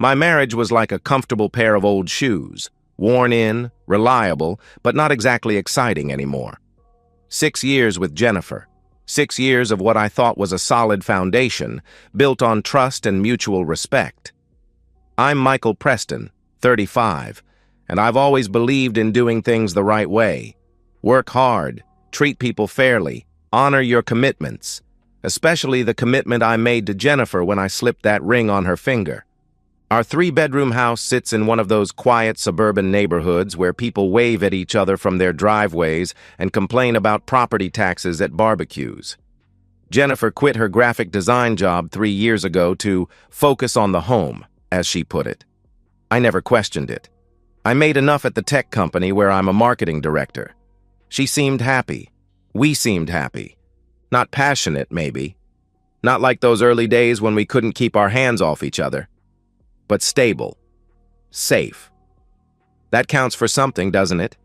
My marriage was like a comfortable pair of old shoes, worn in, reliable, but not exactly exciting anymore. 6 years with Jennifer. 6 years of what I thought was a solid foundation, built on trust and mutual respect. I'm Michael Preston, 35, and I've always believed in doing things the right way. Work hard, treat people fairly, honor your commitments, especially the commitment I made to Jennifer when I slipped that ring on her finger. Our 3-bedroom house sits in one of those quiet suburban neighborhoods where people wave at each other from their driveways and complain about property taxes at barbecues. Jennifer quit her graphic design job 3 years ago to focus on the home, as she put it. I never questioned it. I made enough at the tech company where I'm a marketing director. She seemed happy. We seemed happy. Not passionate, maybe. Not like those early days when we couldn't keep our hands off each other. But stable. Safe. That counts for something, doesn't it?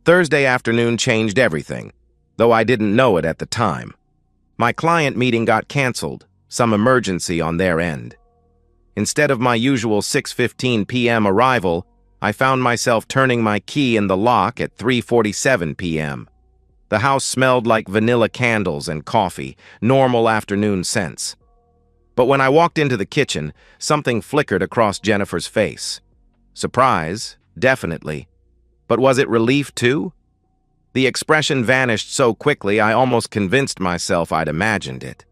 Thursday afternoon changed everything, though I didn't know it at the time. My client meeting got canceled, some emergency on their end. Instead of my usual 6:15 p.m. arrival, I found myself turning my key in the lock at 3:47 p.m. The house smelled like vanilla candles and coffee, normal afternoon scents. But when I walked into the kitchen, something flickered across Jennifer's face. Surprise, definitely. But was it relief too? The expression vanished so quickly I almost convinced myself I'd imagined it.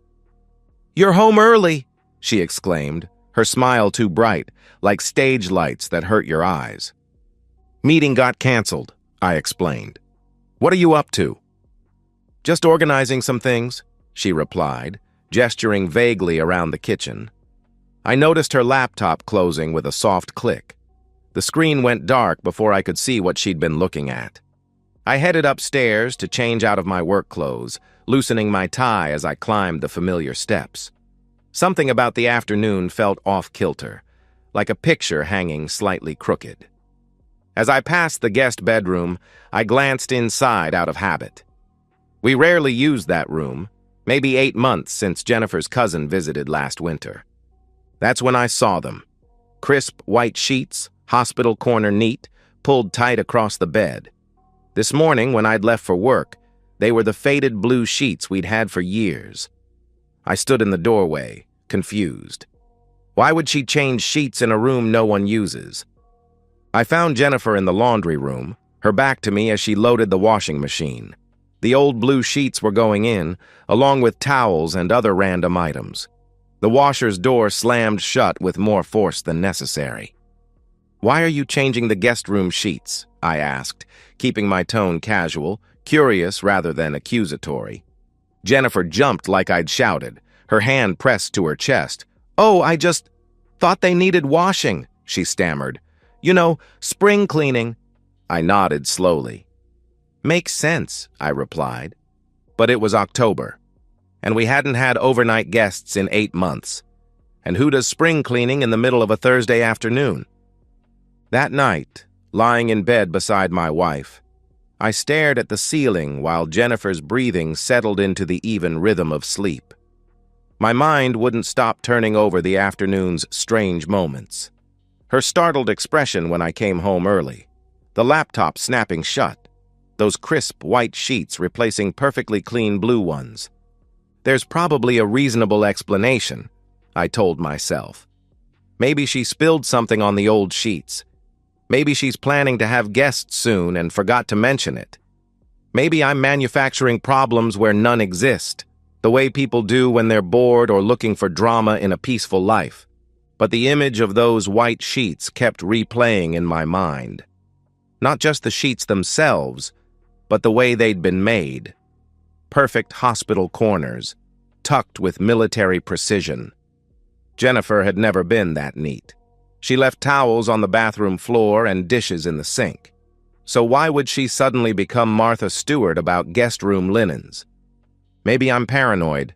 "You're home early," she exclaimed, her smile too bright, like stage lights that hurt your eyes. "Meeting got canceled," I explained. "What are you up to?" "Just organizing some things," she replied, gesturing vaguely around the kitchen. I noticed her laptop closing with a soft click. The screen went dark before I could see what she'd been looking at. I headed upstairs to change out of my work clothes, loosening my tie as I climbed the familiar steps. Something about the afternoon felt off-kilter, like a picture hanging slightly crooked. As I passed the guest bedroom, I glanced inside out of habit. We rarely used that room, maybe 8 months since Jennifer's cousin visited last winter. That's when I saw them. Crisp white sheets, hospital corner neat, pulled tight across the bed. This morning, when I'd left for work, they were the faded blue sheets we'd had for years. I stood in the doorway, confused. Why would she change sheets in a room no one uses? I found Jennifer in the laundry room, her back to me as she loaded the washing machine. The old blue sheets were going in, along with towels and other random items. The washer's door slammed shut with more force than necessary. "Why are you changing the guest room sheets?" I asked, keeping my tone casual, curious rather than accusatory. Jennifer jumped like I'd shouted, her hand pressed to her chest. "Oh, I just thought they needed washing," she stammered. "You know, spring cleaning." I nodded slowly. "Makes sense," I replied. But it was October, and we hadn't had overnight guests in 8 months. And who does spring cleaning in the middle of a Thursday afternoon? That night, lying in bed beside my wife, I stared at the ceiling while Jennifer's breathing settled into the even rhythm of sleep. My mind wouldn't stop turning over the afternoon's strange moments. Her startled expression when I came home early, the laptop snapping shut, those crisp white sheets replacing perfectly clean blue ones. There's probably a reasonable explanation, I told myself. Maybe she spilled something on the old sheets. Maybe she's planning to have guests soon and forgot to mention it. Maybe I'm manufacturing problems where none exist, the way people do when they're bored or looking for drama in a peaceful life. But the image of those white sheets kept replaying in my mind. Not just the sheets themselves, but the way they'd been made. Perfect hospital corners, tucked with military precision. Jennifer had never been that neat. She left towels on the bathroom floor and dishes in the sink. So why would she suddenly become Martha Stewart about guest room linens? Maybe I'm paranoid.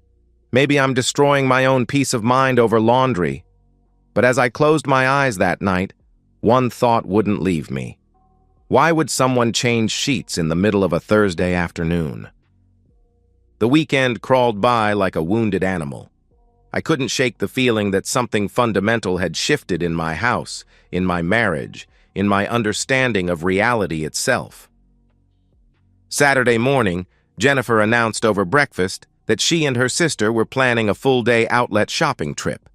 Maybe I'm destroying my own peace of mind over laundry. But as I closed my eyes that night, one thought wouldn't leave me. Why would someone change sheets in the middle of a Thursday afternoon? The weekend crawled by like a wounded animal. I couldn't shake the feeling that something fundamental had shifted in my house, in my marriage, in my understanding of reality itself. Saturday morning, Jennifer announced over breakfast that she and her sister were planning a full-day outlet shopping trip.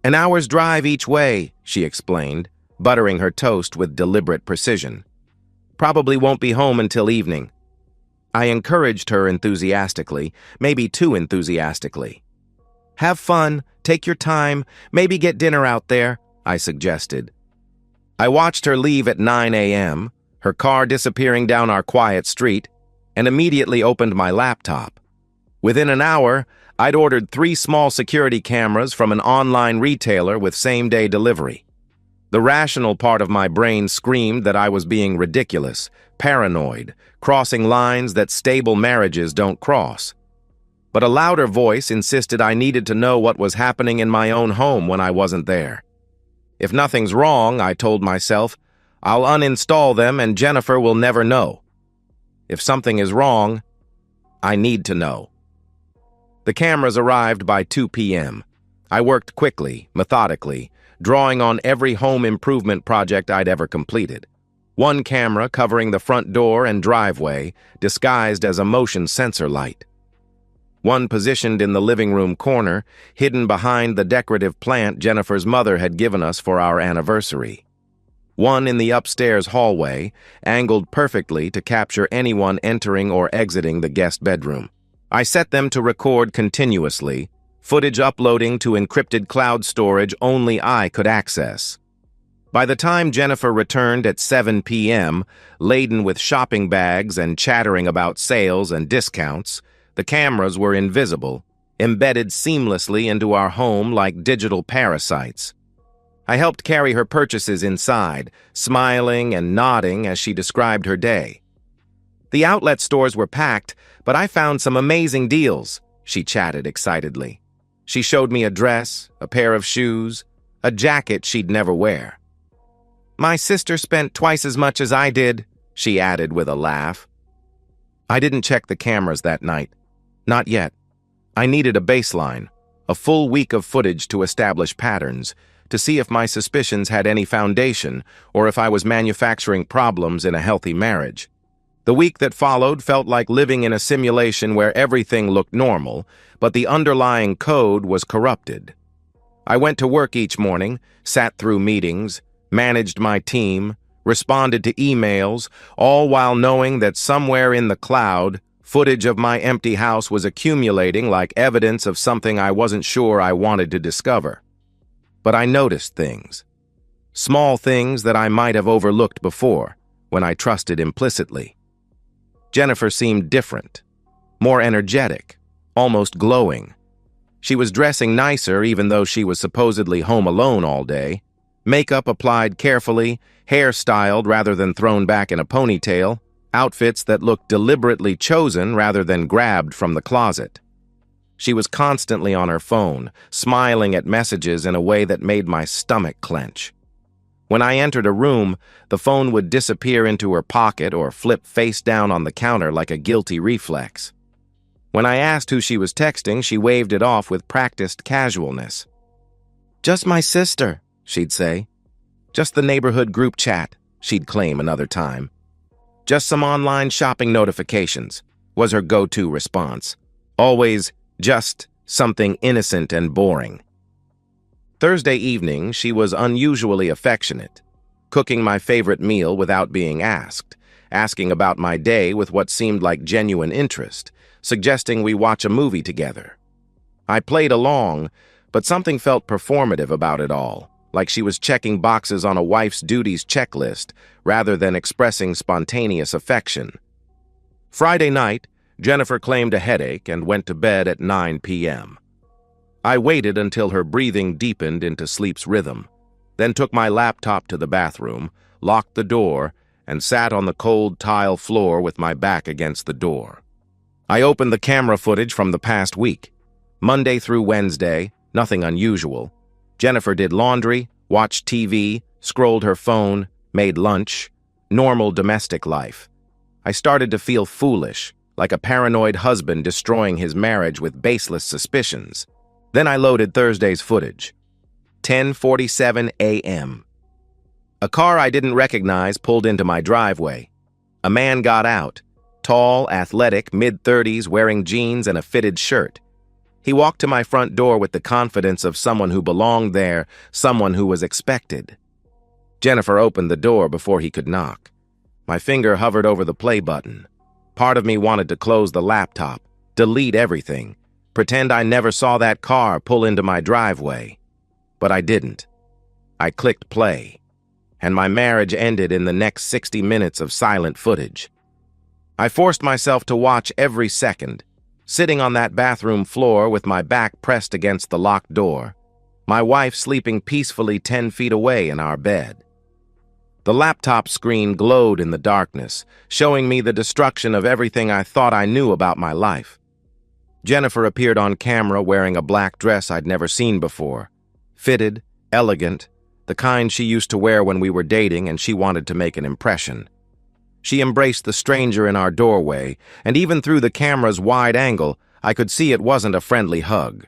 "An hour's drive each way," she explained, buttering her toast with deliberate precision. "Probably won't be home until evening." I encouraged her enthusiastically, maybe too enthusiastically. "Have fun, take your time, maybe get dinner out there," I suggested. I watched her leave at 9 a.m., her car disappearing down our quiet street, and immediately opened my laptop. Within an hour, I'd ordered 3 small security cameras from an online retailer with same-day delivery. The rational part of my brain screamed that I was being ridiculous, paranoid, crossing lines that stable marriages don't cross. But a louder voice insisted I needed to know what was happening in my own home when I wasn't there. If nothing's wrong, I told myself, I'll uninstall them and Jennifer will never know. If something is wrong, I need to know. The cameras arrived by 2 p.m. I worked quickly, methodically, drawing on every home improvement project I'd ever completed. 1 camera covering the front door and driveway, disguised as a motion sensor light. 1 positioned in the living room corner, hidden behind the decorative plant Jennifer's mother had given us for our anniversary. 1 in the upstairs hallway, angled perfectly to capture anyone entering or exiting the guest bedroom. I set them to record continuously, footage uploading to encrypted cloud storage only I could access. By the time Jennifer returned at 7 p.m., laden with shopping bags and chattering about sales and discounts, the cameras were invisible, embedded seamlessly into our home like digital parasites. I helped carry her purchases inside, smiling and nodding as she described her day. "The outlet stores were packed, but I found some amazing deals," she chatted excitedly. She showed me a dress, a pair of shoes, a jacket she'd never wear. "My sister spent twice as much as I did," she added with a laugh. I didn't check the cameras that night. Not yet. I needed a baseline, a full week of footage to establish patterns, to see if my suspicions had any foundation or if I was manufacturing problems in a healthy marriage. The week that followed felt like living in a simulation where everything looked normal, but the underlying code was corrupted. I went to work each morning, sat through meetings, managed my team, responded to emails, all while knowing that somewhere in the cloud, footage of my empty house was accumulating like evidence of something I wasn't sure I wanted to discover. But I noticed things. Small things that I might have overlooked before, when I trusted implicitly. Jennifer seemed different, more energetic, almost glowing. She was dressing nicer even though she was supposedly home alone all day. Makeup applied carefully, hair styled rather than thrown back in a ponytail, outfits that looked deliberately chosen rather than grabbed from the closet. She was constantly on her phone, smiling at messages in a way that made my stomach clench. When I entered a room, the phone would disappear into her pocket or flip face down on the counter like a guilty reflex. When I asked who she was texting, she waved it off with practiced casualness. "Just my sister," she'd say. "Just the neighborhood group chat," she'd claim another time. "Just some online shopping notifications," was her go-to response. Always just something innocent and boring. Thursday evening, she was unusually affectionate, cooking my favorite meal without being asked, asking about my day with what seemed like genuine interest, suggesting we watch a movie together. I played along, but something felt performative about it all, like she was checking boxes on a wife's duties checklist rather than expressing spontaneous affection. Friday night, Jennifer claimed a headache and went to bed at 9 p.m. I waited until her breathing deepened into sleep's rhythm, then took my laptop to the bathroom, locked the door, and sat on the cold tile floor with my back against the door. I opened the camera footage from the past week. Monday through Wednesday, nothing unusual. Jennifer did laundry, watched TV, scrolled her phone, made lunch. Normal domestic life. I started to feel foolish, like a paranoid husband destroying his marriage with baseless suspicions. Then I loaded Thursday's footage. 10:47 a.m. A car I didn't recognize pulled into my driveway. A man got out, tall, athletic, mid-30s, wearing jeans and a fitted shirt. He walked to my front door with the confidence of someone who belonged there, someone who was expected. Jennifer opened the door before he could knock. My finger hovered over the play button. Part of me wanted to close the laptop, delete everything, pretend I never saw that car pull into my driveway. But I didn't. I clicked play, and my marriage ended in the next 60 minutes of silent footage. I forced myself to watch every second, sitting on that bathroom floor with my back pressed against the locked door, my wife sleeping peacefully 10 feet away in our bed. The laptop screen glowed in the darkness, showing me the destruction of everything I thought I knew about my life. Jennifer appeared on camera wearing a black dress I'd never seen before. Fitted, elegant, the kind she used to wear when we were dating and she wanted to make an impression. She embraced the stranger in our doorway, and even through the camera's wide angle, I could see it wasn't a friendly hug.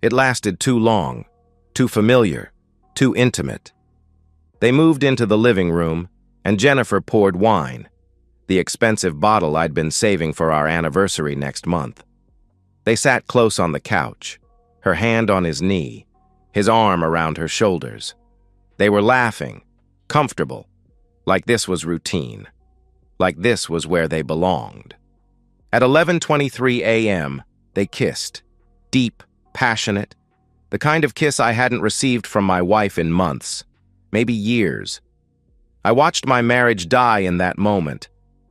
It lasted too long, too familiar, too intimate. They moved into the living room, and Jennifer poured wine, the expensive bottle I'd been saving for our anniversary next month. They sat close on the couch, her hand on his knee, his arm around her shoulders. They were laughing, comfortable, like this was routine, like this was where they belonged. At 11:23 a.m., they kissed, deep, passionate, the kind of kiss I hadn't received from my wife in months, maybe years. I watched my marriage die in that moment,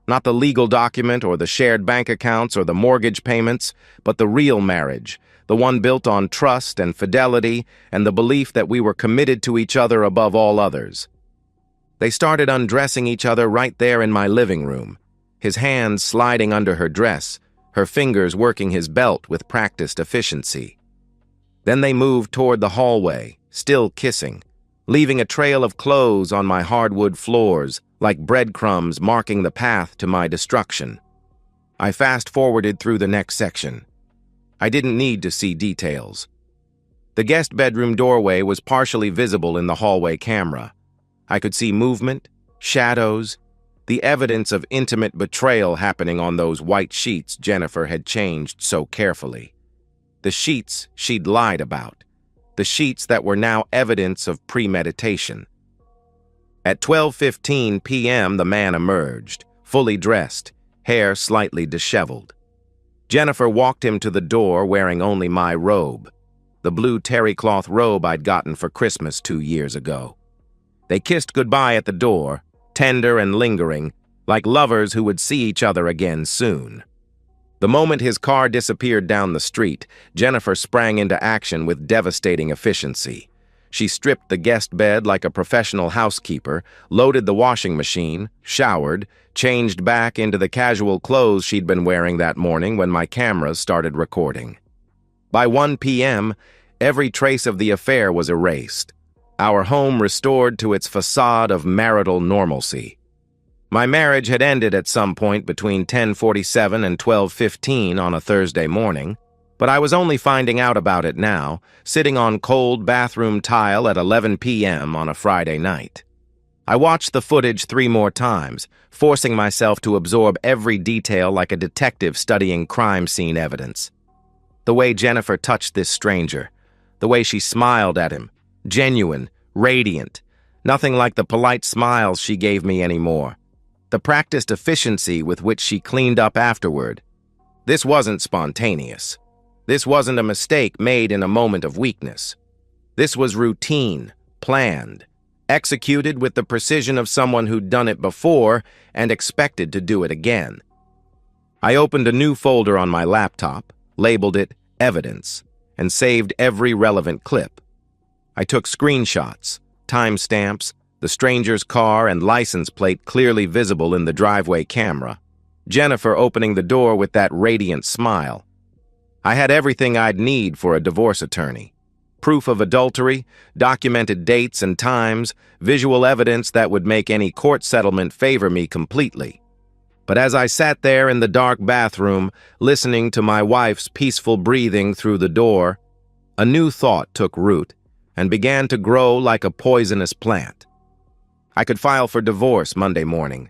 not the legal document or the shared bank accounts or the mortgage payments, but the real marriage, the one built on trust and fidelity and the belief that we were committed to each other above all others. They started undressing each other right there in my living room, his hands sliding under her dress, her fingers working his belt with practiced efficiency. Then they moved toward the hallway, still kissing, leaving a trail of clothes on my hardwood floors, like breadcrumbs marking the path to my destruction. I fast-forwarded through the next section. I didn't need to see details. The guest bedroom doorway was partially visible in the hallway camera. I could see movement, shadows, the evidence of intimate betrayal happening on those white sheets Jennifer had changed so carefully. The sheets she'd lied about. The sheets that were now evidence of premeditation. At 12:15 p.m., the man emerged, fully dressed, hair slightly disheveled. Jennifer walked him to the door wearing only my robe, the blue terry cloth robe I'd gotten for Christmas 2 years ago. They kissed goodbye at the door, tender and lingering, like lovers who would see each other again soon. The moment his car disappeared down the street, Jennifer sprang into action with devastating efficiency. She stripped the guest bed like a professional housekeeper, loaded the washing machine, showered, changed back into the casual clothes she'd been wearing that morning when my cameras started recording. By 1 p.m., every trace of the affair was erased, our home restored to its facade of marital normalcy. My marriage had ended at some point between 10:47 and 12:15 on a Thursday morning, but I was only finding out about it now, sitting on cold bathroom tile at 11 p.m. on a Friday night. I watched the footage 3 more times, forcing myself to absorb every detail like a detective studying crime scene evidence. The way Jennifer touched this stranger, the way she smiled at him, genuine, radiant, nothing like the polite smiles she gave me anymore. The practiced efficiency with which she cleaned up afterward. This wasn't spontaneous. This wasn't a mistake made in a moment of weakness. This was routine, planned, executed with the precision of someone who'd done it before and expected to do it again. I opened a new folder on my laptop, labeled it Evidence, and saved every relevant clip. I took screenshots, timestamps, the stranger's car and license plate clearly visible in the driveway camera, Jennifer opening the door with that radiant smile. I had everything I'd need for a divorce attorney. Proof of adultery, documented dates and times, visual evidence that would make any court settlement favor me completely. But as I sat there in the dark bathroom, listening to my wife's peaceful breathing through the door, A new thought took root and began to grow like a poisonous plant. I could file for divorce Monday morning,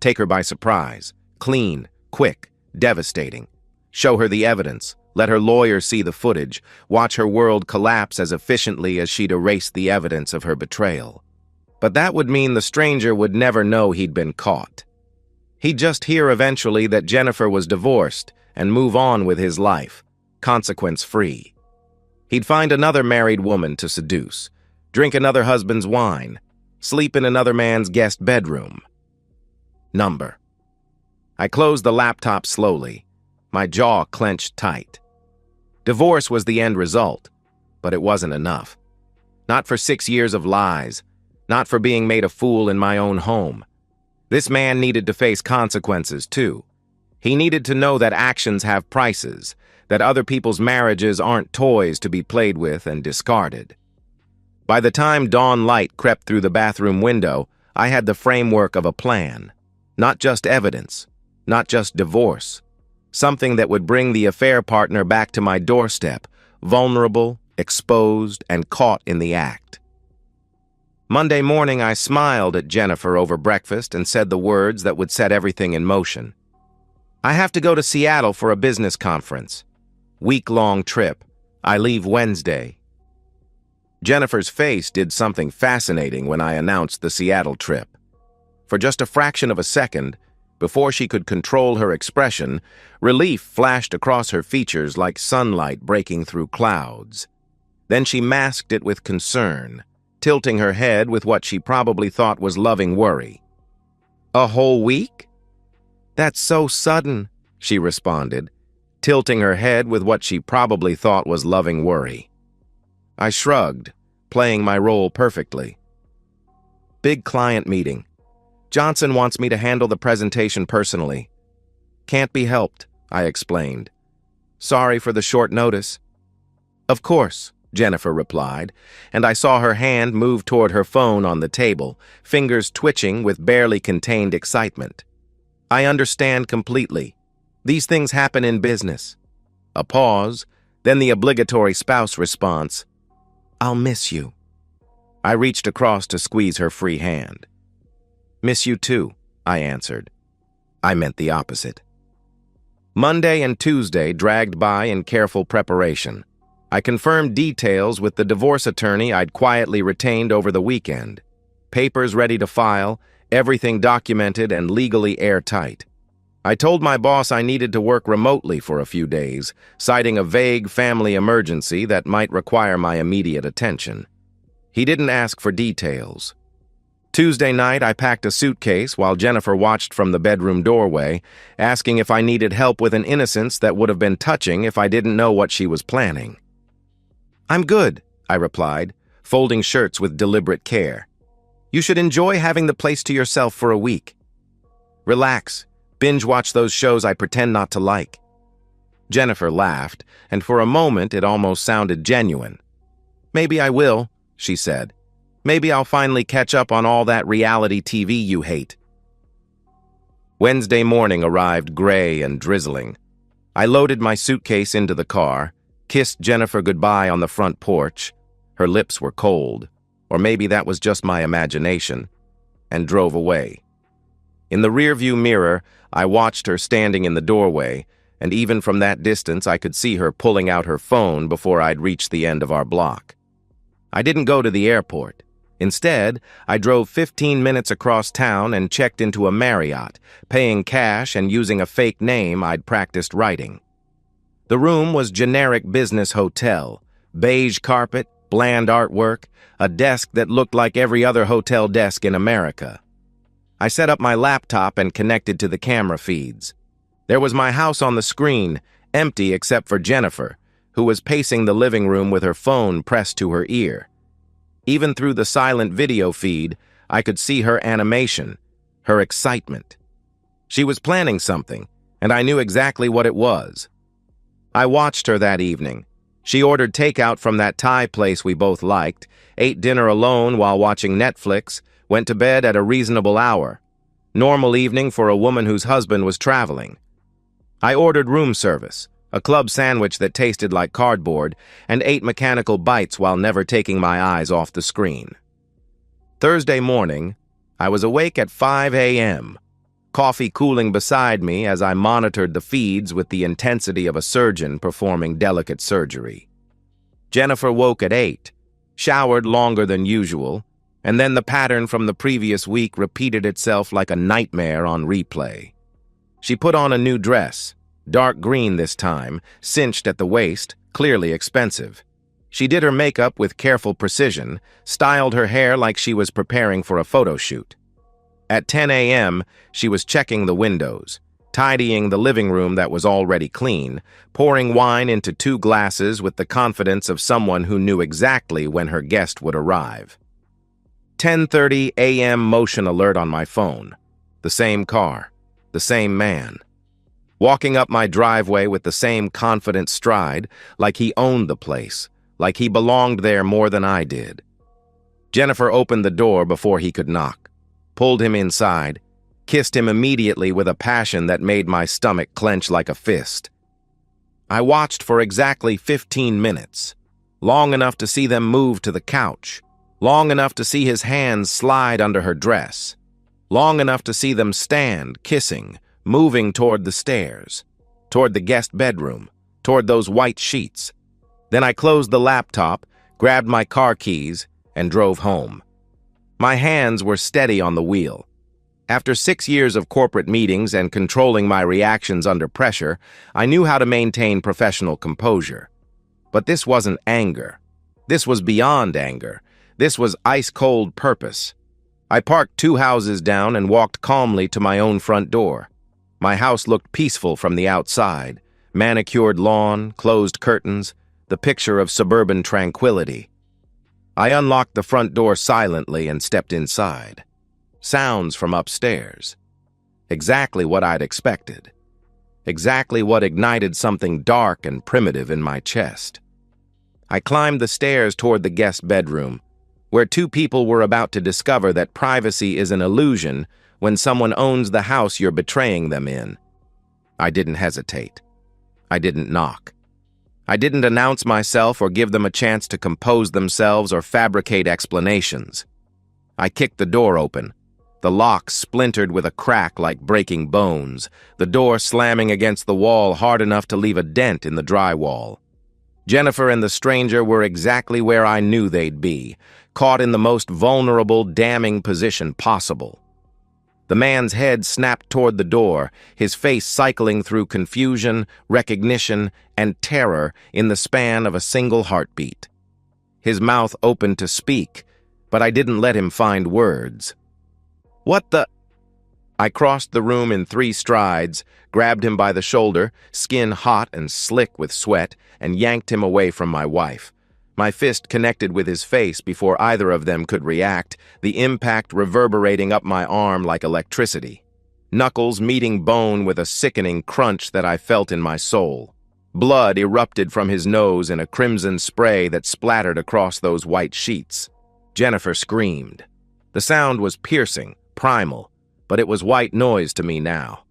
take her by surprise, clean, quick, devastating, show her the evidence, let her lawyer see the footage, watch her world collapse as efficiently as she'd erased the evidence of her betrayal. But that would mean the stranger would never know he'd been caught. He'd just hear eventually that Jennifer was divorced and move on with his life, consequence-free. He'd find another married woman to seduce, drink another husband's wine, sleep in another man's guest bedroom. Number. I closed the laptop slowly, my jaw clenched tight. Divorce was the end result, but it wasn't enough. Not for 6 years of lies, not for being made a fool in my own home. This man needed to face consequences, too. He needed to know that actions have prices, that other people's marriages aren't toys to be played with and discarded. By the time dawn light crept through the bathroom window, I had the framework of a plan. Not just evidence, not just divorce. Something that would bring the affair partner back to my doorstep, vulnerable, exposed, and caught in the act. Monday morning, I smiled at Jennifer over breakfast and said the words that would set everything in motion. I have to go to Seattle for a business conference. Week-long trip. I leave Wednesday. Jennifer's face did something fascinating when I announced the Seattle trip. For just a fraction of a second, before she could control her expression, relief flashed across her features like sunlight breaking through clouds. Then she masked it with concern, tilting her head with what she probably thought was loving worry. "A whole week?" "That's so sudden," she responded, tilting her head with what she probably thought was loving worry. I shrugged, playing my role perfectly. "Big client meeting. Johnson wants me to handle the presentation personally." "Can't be helped," I explained. "Sorry for the short notice." "Of course," Jennifer replied, and I saw her hand move toward her phone on the table, fingers twitching with barely contained excitement. "I understand completely. These things happen in business." A pause, then the obligatory spouse response, "I'll miss you." I reached across to squeeze her free hand. "Miss you too," I answered. I meant the opposite. Monday and Tuesday dragged by in careful preparation. I confirmed details with the divorce attorney I'd quietly retained over the weekend. Papers ready to file, everything documented and legally airtight. I told my boss I needed to work remotely for a few days, citing a vague family emergency that might require my immediate attention. He didn't ask for details. Tuesday night, I packed a suitcase while Jennifer watched from the bedroom doorway, asking if I needed help with an innocence that would have been touching if I didn't know what she was planning. "I'm good," I replied, folding shirts with deliberate care. "You should enjoy having the place to yourself for a week. Relax, binge-watch those shows I pretend not to like." Jennifer laughed, and for a moment it almost sounded genuine. "Maybe I will," she said. "Maybe I'll finally catch up on all that reality TV you hate." Wednesday morning arrived gray and drizzling. I loaded my suitcase into the car, kissed Jennifer goodbye on the front porch. Her lips were cold, or maybe that was just my imagination, and drove away. In the rearview mirror, I watched her standing in the doorway, and even from that distance I could see her pulling out her phone before I'd reached the end of our block. I didn't go to the airport. Instead, I drove 15 minutes across town and checked into a Marriott, paying cash and using a fake name I'd practiced writing. The room was generic business hotel, beige carpet, bland artwork, a desk that looked like every other hotel desk in America. I set up my laptop and connected to the camera feeds. There was my house on the screen, empty except for Jennifer, who was pacing the living room with her phone pressed to her ear. Even through the silent video feed, I could see her animation, her excitement. She was planning something, and I knew exactly what it was. I watched her that evening. She ordered takeout from that Thai place we both liked, ate dinner alone while watching Netflix, went to bed at a reasonable hour. Normal evening for a woman whose husband was traveling. I ordered room service, a club sandwich that tasted like cardboard, and 8 mechanical bites while never taking my eyes off the screen. Thursday morning, I was awake at 5 a.m., coffee cooling beside me as I monitored the feeds with the intensity of a surgeon performing delicate surgery. Jennifer woke at 8, showered longer than usual, and then the pattern from the previous week repeated itself like a nightmare on replay. She put on a new dress, dark green this time, cinched at the waist, clearly expensive. She did her makeup with careful precision, styled her hair like she was preparing for a photo shoot. At 10 a.m., she was checking the windows, tidying the living room that was already clean, pouring wine into 2 glasses with the confidence of someone who knew exactly when her guest would arrive. 10:30 a.m. motion alert on my phone. The same car, the same man. Walking up my driveway with the same confident stride, like he owned the place, like he belonged there more than I did. Jennifer opened the door before he could knock, pulled him inside, kissed him immediately with a passion that made my stomach clench like a fist. I watched for exactly 15 minutes, long enough to see them move to the couch, long enough to see his hands slide under her dress, long enough to see them stand, kissing, moving toward the stairs, toward the guest bedroom, toward those white sheets. Then I closed the laptop, grabbed my car keys, and drove home. My hands were steady on the wheel. After 6 years of corporate meetings and controlling my reactions under pressure, I knew how to maintain professional composure. But this wasn't anger. This was beyond anger. This was ice-cold purpose. I parked 2 houses down and walked calmly to my own front door. My house looked peaceful from the outside. Manicured lawn, closed curtains, the picture of suburban tranquility. I unlocked the front door silently and stepped inside. Sounds from upstairs. Exactly what I'd expected. Exactly what ignited something dark and primitive in my chest. I climbed the stairs toward the guest bedroom, where 2 people were about to discover that privacy is an illusion when someone owns the house you're betraying them in. I didn't hesitate. I didn't knock. I didn't announce myself or give them a chance to compose themselves or fabricate explanations. I kicked the door open, the lock splintered with a crack like breaking bones, the door slamming against the wall hard enough to leave a dent in the drywall. Jennifer and the stranger were exactly where I knew they'd be, caught in the most vulnerable, damning position possible. The man's head snapped toward the door, his face cycling through confusion, recognition, and terror in the span of a single heartbeat. His mouth opened to speak, but I didn't let him find words. "What the—" I crossed the room in 3 strides, grabbed him by the shoulder, skin hot and slick with sweat, and yanked him away from my wife. My fist connected with his face before either of them could react, the impact reverberating up my arm like electricity. Knuckles meeting bone with a sickening crunch that I felt in my soul. Blood erupted from his nose in a crimson spray that splattered across those white sheets. Jennifer screamed. The sound was piercing, primal, but it was white noise to me now.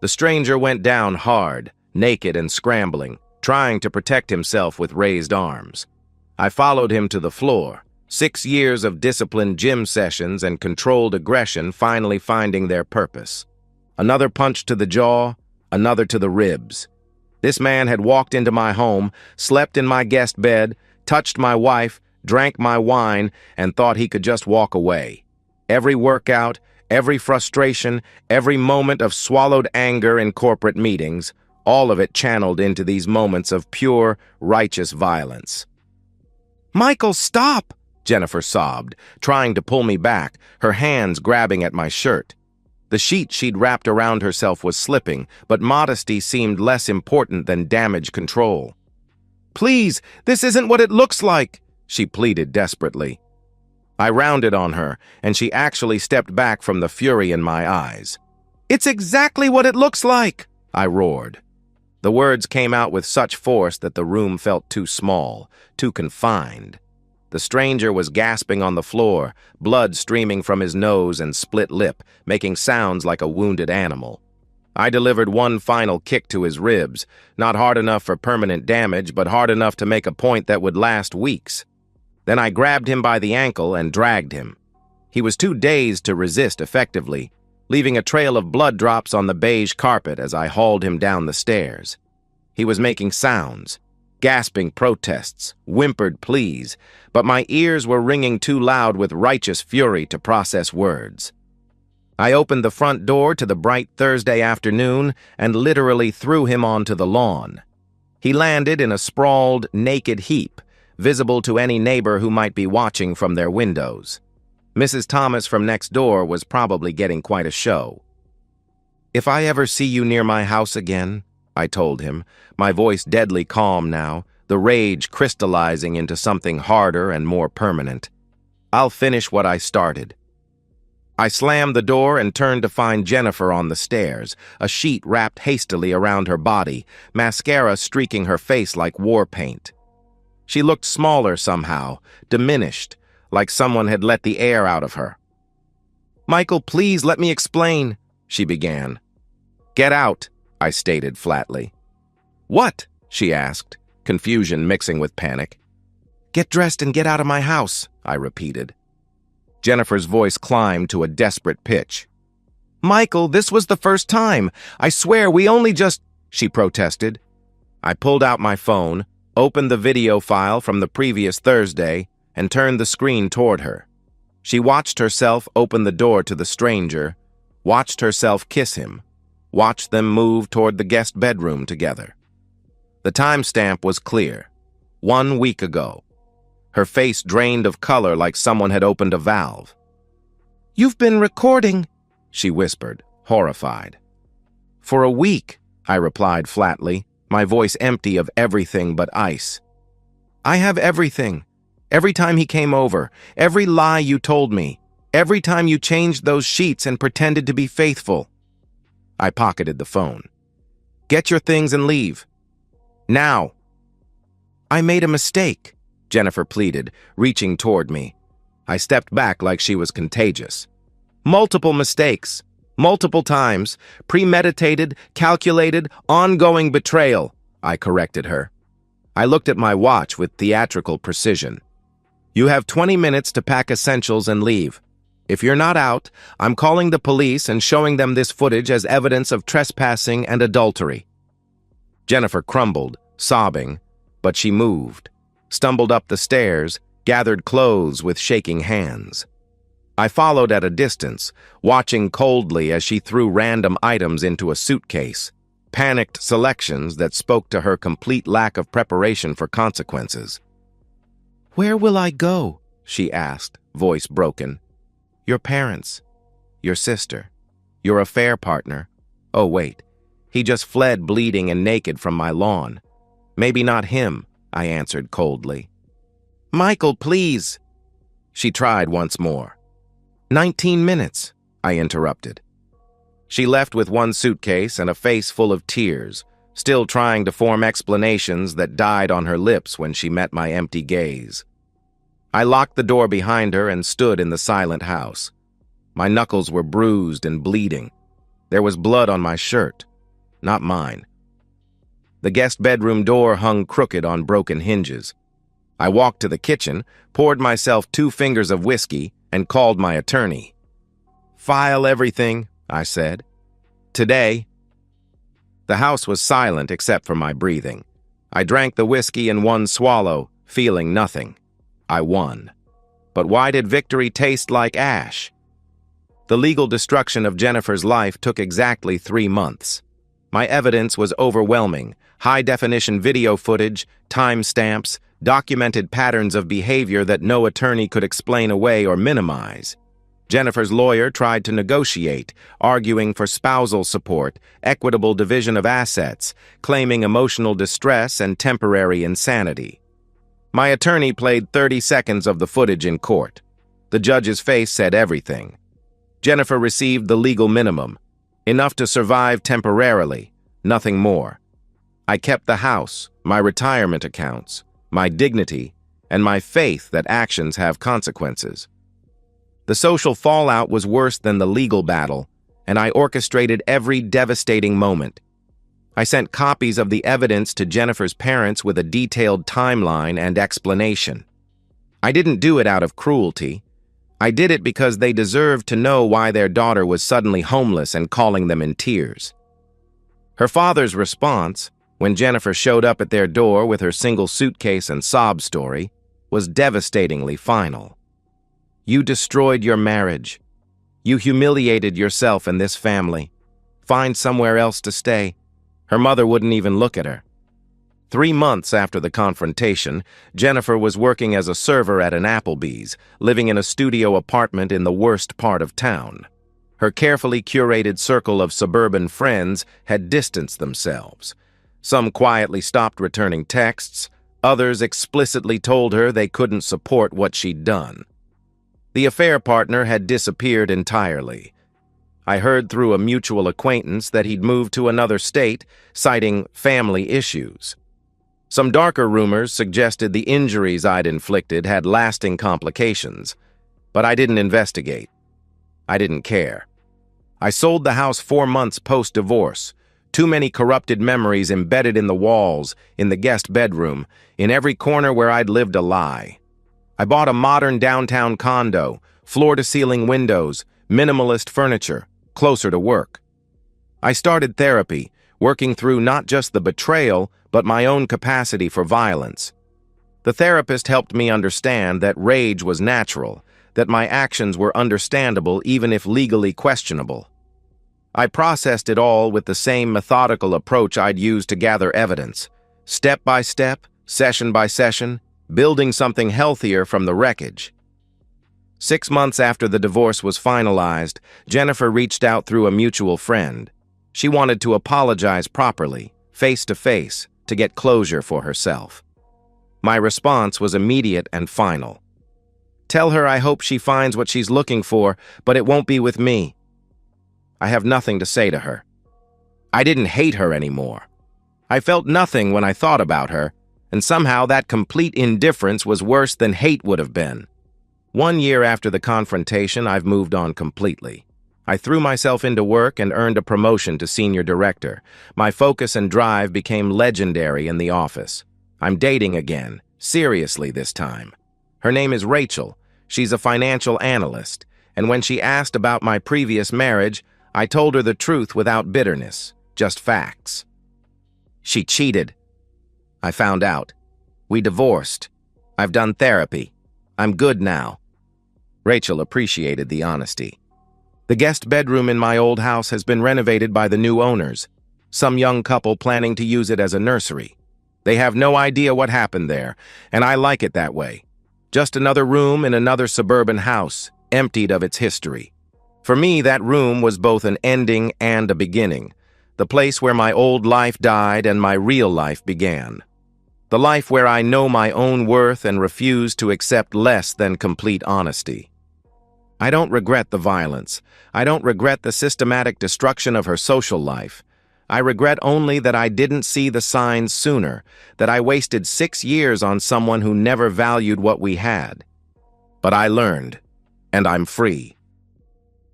The stranger went down hard, naked and scrambling, trying to protect himself with raised arms. I followed him to the floor, 6 years of disciplined gym sessions and controlled aggression finally finding their purpose. Another punch to the jaw, another to the ribs. This man had walked into my home, slept in my guest bed, touched my wife, drank my wine, and thought he could just walk away. Every workout, every frustration, every moment of swallowed anger in corporate meetings, all of it channeled into these moments of pure, righteous violence. "Michael, stop!" Jennifer sobbed, trying to pull me back, her hands grabbing at my shirt. The sheet she'd wrapped around herself was slipping, but modesty seemed less important than damage control. "Please, this isn't what it looks like," she pleaded desperately. I rounded on her, and she actually stepped back from the fury in my eyes. "It's exactly what it looks like," I roared. The words came out with such force that the room felt too small, too confined. The stranger was gasping on the floor, blood streaming from his nose and split lip, making sounds like a wounded animal. I delivered one final kick to his ribs, not hard enough for permanent damage, but hard enough to make a point that would last weeks. Then I grabbed him by the ankle and dragged him. He was too dazed to resist effectively, leaving a trail of blood drops on the beige carpet as I hauled him down the stairs. He was making sounds, gasping protests, whimpered pleas, but my ears were ringing too loud with righteous fury to process words. I opened the front door to the bright Thursday afternoon and literally threw him onto the lawn. He landed in a sprawled, naked heap, visible to any neighbor who might be watching from their windows. Mrs. Thomas from next door was probably getting quite a show. "If I ever see you near my house again," I told him, my voice deadly calm now, the rage crystallizing into something harder and more permanent, "I'll finish what I started." I slammed the door and turned to find Jennifer on the stairs, a sheet wrapped hastily around her body, mascara streaking her face like war paint. She looked smaller somehow, diminished, like someone had let the air out of her. "Michael, please let me explain," she began. "Get out," I stated flatly. "What?" she asked, confusion mixing with panic. "Get dressed and get out of my house," I repeated. Jennifer's voice climbed to a desperate pitch. "Michael, this was the first time. I swear we only just—" she protested. I pulled out my phone, opened the video file from the previous Thursday, and turned the screen toward her. She watched herself open the door to the stranger, watched herself kiss him, watched them move toward the guest bedroom together. The timestamp was clear. 1 week ago. Her face drained of color like someone had opened a valve. "You've been recording," she whispered, horrified. "For a week," I replied flatly, my voice empty of everything but ice. "I have everything. Every time he came over, every lie you told me, every time you changed those sheets and pretended to be faithful." I pocketed the phone. "Get your things and leave. Now." "I made a mistake," Jennifer pleaded, reaching toward me. I stepped back like she was contagious. "Multiple mistakes. Multiple times. Premeditated, calculated, ongoing betrayal," I corrected her. I looked at my watch with theatrical precision. "You have 20 minutes to pack essentials and leave. If you're not out, I'm calling the police and showing them this footage as evidence of trespassing and adultery." Jennifer crumbled, sobbing, but she moved, stumbled up the stairs, gathered clothes with shaking hands. I followed at a distance, watching coldly as she threw random items into a suitcase, panicked selections that spoke to her complete lack of preparation for consequences. "Where will I go?" she asked, voice broken. "Your parents, your sister, your affair partner. Oh, wait, he just fled bleeding and naked from my lawn. Maybe not him," I answered coldly. "Michael, please." She tried once more. 19 minutes, I interrupted. She left with one suitcase and a face full of tears, still trying to form explanations that died on her lips when she met my empty gaze. I locked the door behind her and stood in the silent house. My knuckles were bruised and bleeding. There was blood on my shirt, not mine. The guest bedroom door hung crooked on broken hinges. I walked to the kitchen, poured myself 2 fingers of whiskey, and called my attorney. "File everything," I said. "Today." The house was silent except for my breathing. I drank the whiskey in one swallow, feeling nothing. I won. But why did victory taste like ash? The legal destruction of Jennifer's life took exactly 3 months. My evidence was overwhelming. High-definition video footage, timestamps, documented patterns of behavior that no attorney could explain away or minimize. Jennifer's lawyer tried to negotiate, arguing for spousal support, equitable division of assets, claiming emotional distress and temporary insanity. My attorney played 30 seconds of the footage in court. The judge's face said everything. Jennifer received the legal minimum, enough to survive temporarily, nothing more. I kept the house, my retirement accounts, my dignity, and my faith that actions have consequences. The social fallout was worse than the legal battle. and I orchestrated every devastating moment. I sent copies of the evidence to Jennifer's parents with a detailed timeline and explanation. I didn't do it out of cruelty. I did it because they deserved to know why their daughter was suddenly homeless and calling them in tears. Her father's response, when Jennifer showed up at their door with her single suitcase and sob story, was devastatingly final. "You destroyed your marriage. You humiliated yourself and this family. Find somewhere else to stay." Her mother wouldn't even look at her. 3 months after the confrontation, Jennifer was working as a server at an Applebee's, living in a studio apartment in the worst part of town. Her carefully curated circle of suburban friends had distanced themselves. Some quietly stopped returning texts, others explicitly told her they couldn't support what she'd done. The affair partner had disappeared entirely. I heard through a mutual acquaintance that he'd moved to another state, citing family issues. Some darker rumors suggested the injuries I'd inflicted had lasting complications, but I didn't investigate. I didn't care. I sold the house 4 months post-divorce. Too many corrupted memories embedded in the walls, in the guest bedroom, in every corner where I'd lived a lie. I bought a modern downtown condo, floor-to-ceiling windows, minimalist furniture, closer to work. I started therapy, working through not just the betrayal, but my own capacity for violence. The therapist helped me understand that rage was natural, that my actions were understandable even if legally questionable. I processed it all with the same methodical approach I'd used to gather evidence, step by step, session by session, building something healthier from the wreckage. 6 months after the divorce was finalized, Jennifer reached out through a mutual friend. She wanted to apologize properly, face to face, to get closure for herself. My response was immediate and final. "Tell her I hope she finds what she's looking for, but it won't be with me." I have nothing to say to her. I didn't hate her anymore. I felt nothing when I thought about her, and somehow that complete indifference was worse than hate would have been. 1 year after the confrontation, I've moved on completely. I threw myself into work and earned a promotion to senior director. My focus and drive became legendary in the office. I'm dating again, seriously this time. Her name is Rachel. She's a financial analyst, and when she asked about my previous marriage, I told her the truth without bitterness, just facts. She cheated. I found out. We divorced. I've done therapy. I'm good now. Rachel appreciated the honesty. The guest bedroom in my old house has been renovated by the new owners, some young couple planning to use it as a nursery. They have no idea what happened there, and I like it that way. Just another room in another suburban house, emptied of its history. For me, that room was both an ending and a beginning, the place where my old life died and my real life began. The life where I know my own worth and refuse to accept less than complete honesty. I don't regret the violence. I don't regret the systematic destruction of her social life. I regret only that I didn't see the signs sooner, that I wasted 6 years on someone who never valued what we had. But I learned, and I'm free.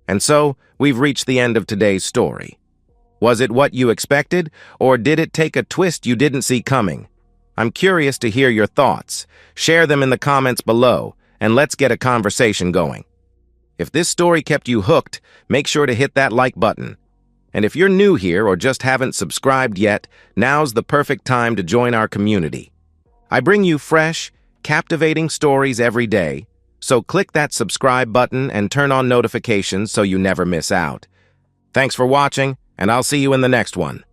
And so, we've reached the end of today's story. Was it what you expected, or did it take a twist you didn't see coming? I'm curious to hear your thoughts. Share them in the comments below, and let's get a conversation going. If this story kept you hooked, make sure to hit that like button. And if you're new here or just haven't subscribed yet, now's the perfect time to join our community. I bring you fresh, captivating stories every day, so click that subscribe button and turn on notifications so you never miss out. Thanks for watching, and I'll see you in the next one.